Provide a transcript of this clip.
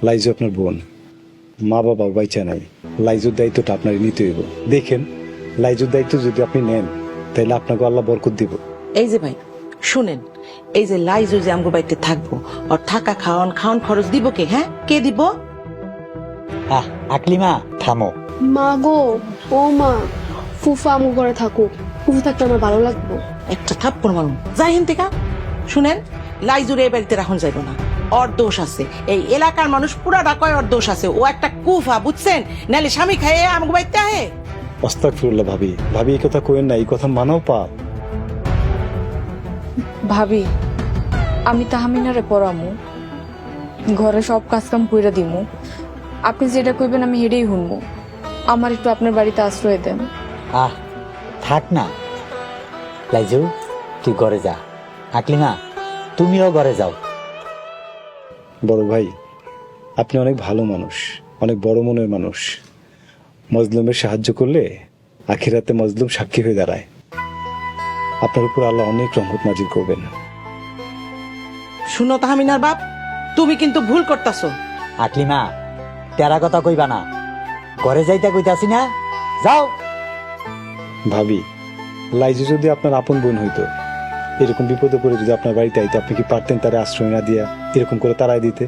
লাইজু আপনার বোন, মা বাবা বাইচা নাই, লাইজুর দায়িত্বটা আপনার নিতে হইব। দেখেন, লাইজুর দায়িত্ব যদি আপনি নেন তাহলে আপনাকে আল্লাহ বরকত দিব। এই যে ভাই শুনেন, এই যে লাইজু যে আমগো বাড়িতে থাকবো, আর থাকা খাওয়ান খাওয়ান খরচ দিব কে? হ্যাঁ, কে দিব? আকলিমা থামো। মা গো, ও মা, ফুফা আমু ঘরে থাকুক। ফুফু থাকতে আমার ভালো লাগবে। একটা থাপ্পড় মারুন, যাই হিন থেকে। শুনেন, লাইজুর এই বাড়িতে রাখুন যাইব না, ওর দোষ আছে। এই এলাকার মানুষ পুরাটা কয় ওর দোষ আছে। ও একটা কুফা, বুঝছেন? নাহলে স্বামী খাইয়ে আমগো বাড়িতে আহে। আস্তাগফিরুল্লাহ ভাবি, ভাবি এই কথা কইেন না, এই কথা মানাও পাপ। ভাবি, আমি তাহামিনারে পড়ামু, ঘরে সব কাজকাম কইরা দিমু। আপনি যেটা কইবেন আমি হেডেই শুনবো। আমার একটু আপনার বাড়িতে আশ্রয় দেন। থাক না লাইজু, তুই ঘরে যা। আকলিমা তুমিও ঘরে যাও। বড় ভাই, আপনি অনেক ভালো মানুষ, অনেক বড় মনের মানুষ। মজলুমের সাহায্য করলে আখিরাতে মজলুম সাক্ষী হয়ে দাঁড়ায়। আপনার উপর আল্লাহ অনেক রহমত নাজিল করবেন। শুনো তাহমিনার বাপ, তুমি কিন্তু ভুল করতাছো। আকলিমা তেরা কথা কইবা না, ঘরে যাইতে কইতাছি না, যাও। ভাবি, লাইজু যদি আপনার আপন বোন হইতো, এরকম বিপদে পড়ে যদি আপনার বাড়িতে আইতো, আপনি কি পারতেন তারা আশ্রয় না দিয়া এরকম করে তাড়াই দিতে?